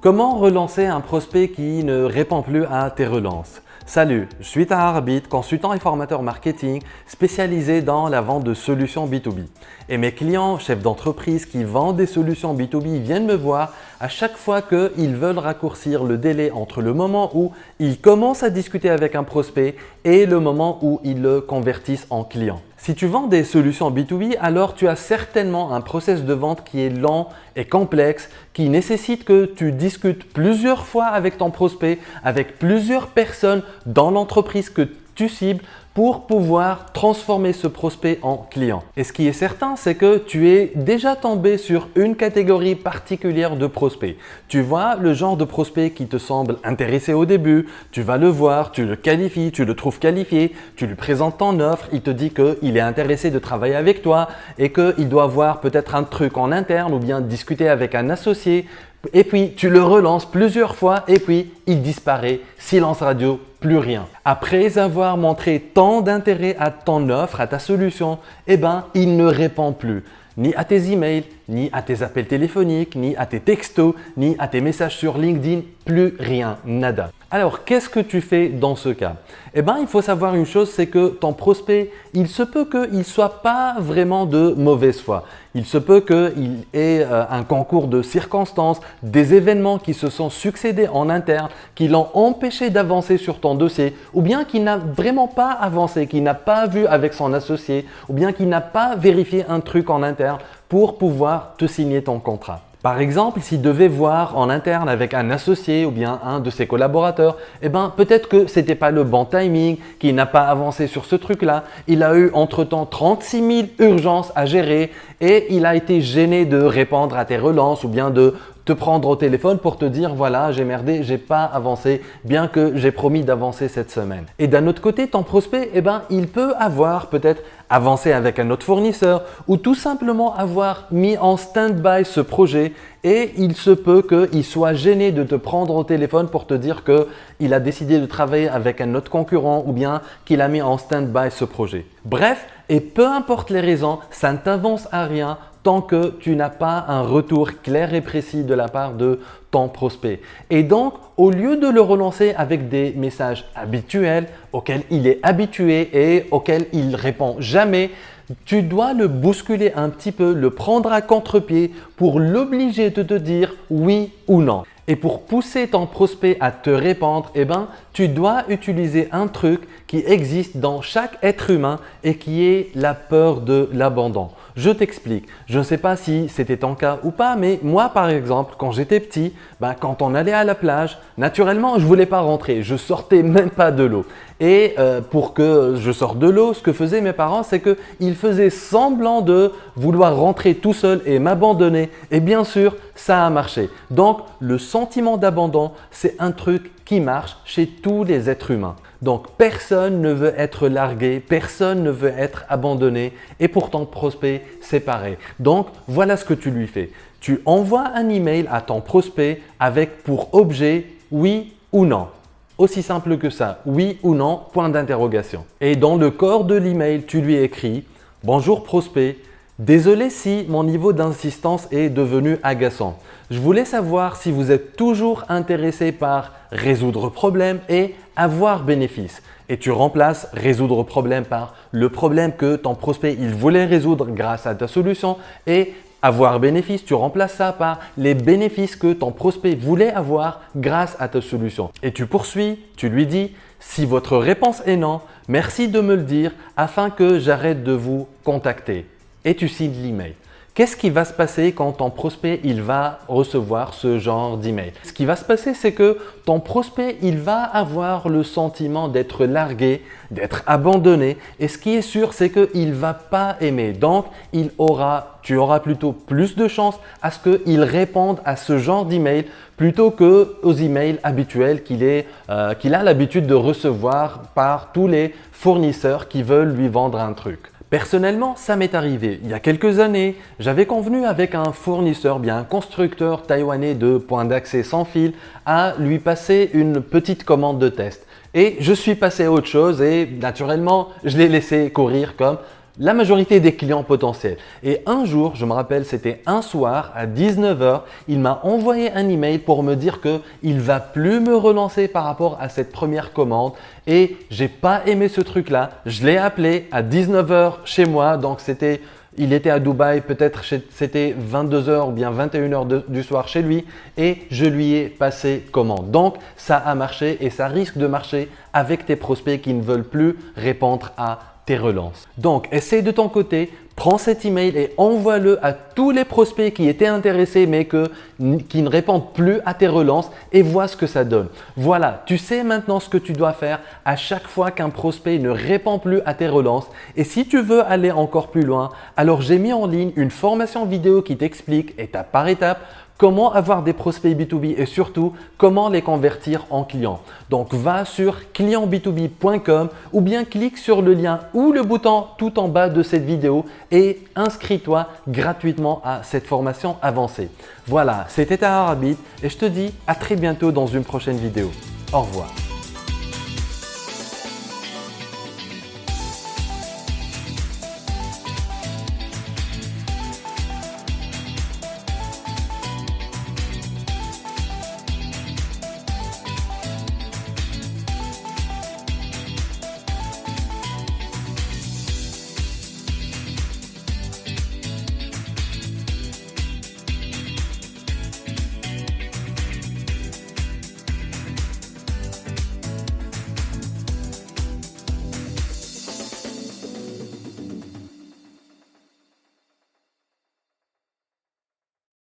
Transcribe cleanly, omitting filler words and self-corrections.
Comment relancer un prospect qui ne répond plus à tes relances? Salut, je suis Tahar Abid, consultant et formateur marketing spécialisé dans la vente de solutions B2B. Et mes clients, chefs d'entreprise qui vendent des solutions B2B viennent me voir à chaque fois qu'ils veulent raccourcir le délai entre le moment où ils commencent à discuter avec un prospect et le moment où ils le convertissent en client. Si tu vends des solutions B2B, alors tu as certainement un process de vente qui est lent et complexe, qui nécessite que tu discutes plusieurs fois avec ton prospect, avec plusieurs personnes dans l'entreprise que tu cibles pour pouvoir transformer ce prospect en client. Et ce qui est certain, c'est que tu es déjà tombé sur une catégorie particulière de prospects. Tu vois le genre de prospect qui te semble intéressé au début, tu vas le voir, tu le qualifies, tu le trouves qualifié, tu lui présentes ton offre, il te dit qu'il est intéressé de travailler avec toi et qu'il doit voir peut-être un truc en interne ou bien discuter avec un associé. Et puis, tu le relances plusieurs fois et puis, il disparaît. Silence radio, plus rien. Après avoir montré tant d'intérêt à ton offre, à ta solution, il ne répond plus. Ni à tes emails, ni à tes appels téléphoniques, ni à tes textos, ni à tes messages sur LinkedIn, plus rien, nada. Alors, qu'est-ce que tu fais dans ce cas? Il faut savoir une chose, c'est que ton prospect, il se peut qu'il ne soit pas vraiment de mauvaise foi. Il se peut qu'il ait un concours de circonstances, des événements qui se sont succédés en interne, qui l'ont empêché d'avancer sur ton dossier, ou bien qu'il n'a vraiment pas avancé, qu'il n'a pas vu avec son associé, ou bien qu'il n'a pas vérifié un truc en interne pour pouvoir te signer ton contrat. Par exemple, s'il devait voir en interne avec un associé ou bien un de ses collaborateurs, peut-être que ce n'était pas le bon timing, qu'il n'a pas avancé sur ce truc-là. Il a eu entre-temps 36 000 urgences à gérer et il a été gêné de répondre à tes relances ou bien de te prendre au téléphone pour te dire voilà, j'ai merdé, j'ai pas avancé bien que j'ai promis d'avancer cette semaine. Et d'un autre côté, ton prospect, il peut avoir peut-être avancé avec un autre fournisseur ou tout simplement avoir mis en stand-by ce projet et il se peut qu'il soit gêné de te prendre au téléphone pour te dire qu'il a décidé de travailler avec un autre concurrent ou bien qu'il a mis en stand-by ce projet. Bref, et peu importe les raisons, ça ne t'avance à rien tant que tu n'as pas un retour clair et précis de la part de ton prospect. Et donc, au lieu de le relancer avec des messages habituels auxquels il est habitué et auxquels il répond jamais, tu dois le bousculer un petit peu, le prendre à contre-pied pour l'obliger de te dire oui ou non. Et pour pousser ton prospect à te répondre, tu dois utiliser un truc qui existe dans chaque être humain et qui est la peur de l'abandon. Je t'explique. Je ne sais pas si c'était ton cas ou pas, mais moi par exemple, quand j'étais petit, quand on allait à la plage, naturellement, je ne voulais pas rentrer. Je sortais même pas de l'eau. Et pour que je sorte de l'eau, ce que faisaient mes parents, c'est qu'ils faisaient semblant de vouloir rentrer tout seul et m'abandonner. Et bien sûr, ça a marché. Donc, le sentiment d'abandon, c'est un truc qui marche chez tous les êtres humains. Donc, personne ne veut être largué, personne ne veut être abandonné et pour ton prospect, c'est pareil. Donc, voilà ce que tu lui fais. Tu envoies un email à ton prospect avec pour objet oui ou non. Aussi simple que ça, oui ou non, point d'interrogation. Et dans le corps de l'email, tu lui écris « Bonjour prospect, désolé si mon niveau d'insistance est devenu agaçant. Je voulais savoir si vous êtes toujours intéressé par résoudre problème et avoir bénéfice. » Et tu remplaces résoudre problème par le problème que ton prospect il voulait résoudre grâce à ta solution et avoir bénéfice, tu remplaces ça par les bénéfices que ton prospect voulait avoir grâce à ta solution. Et tu poursuis, tu lui dis « Si votre réponse est non, merci de me le dire afin que j'arrête de vous contacter. » Et tu signes l'email. Qu'est-ce qui va se passer quand ton prospect il va recevoir ce genre d'email? Ce qui va se passer, c'est que ton prospect il va avoir le sentiment d'être largué, d'être abandonné. Et ce qui est sûr, c'est qu'il ne va pas aimer. Donc, tu auras plutôt plus de chances à ce qu'il réponde à ce genre d'email plutôt qu'aux emails habituels qu'il a l'habitude de recevoir par tous les fournisseurs qui veulent lui vendre un truc. Personnellement, ça m'est arrivé. Il y a quelques années, j'avais convenu avec un fournisseur, un constructeur taïwanais de points d'accès sans fil, à lui passer une petite commande de test. Et je suis passé à autre chose et naturellement, je l'ai laissé courir comme la majorité des clients potentiels. Et un jour, je me rappelle, c'était un soir à 19 h, il m'a envoyé un email pour me dire qu'il ne va plus me relancer par rapport à cette première commande. Et j'ai pas aimé ce truc-là. Je l'ai appelé à 19 h chez moi, donc il était à Dubaï, peut-être c'était 22 h ou bien 21 h du soir chez lui et je lui ai passé commande. Donc, ça a marché et ça risque de marcher avec tes prospects qui ne veulent plus répondre à tes relances. Donc, essaye de ton côté, prends cet email et envoie-le à tous les prospects qui étaient intéressés mais qui ne répondent plus à tes relances et vois ce que ça donne. Voilà, tu sais maintenant ce que tu dois faire à chaque fois qu'un prospect ne répond plus à tes relances. Et si tu veux aller encore plus loin, alors j'ai mis en ligne une formation vidéo qui t'explique étape par étape comment avoir des prospects B2B et surtout comment les convertir en clients. Donc va sur clientb2b.com ou bien clique sur le lien ou le bouton tout en bas de cette vidéo et inscris-toi gratuitement à cette formation avancée. Voilà, c'était Tahar Habib et je te dis à très bientôt dans une prochaine vidéo. Au revoir.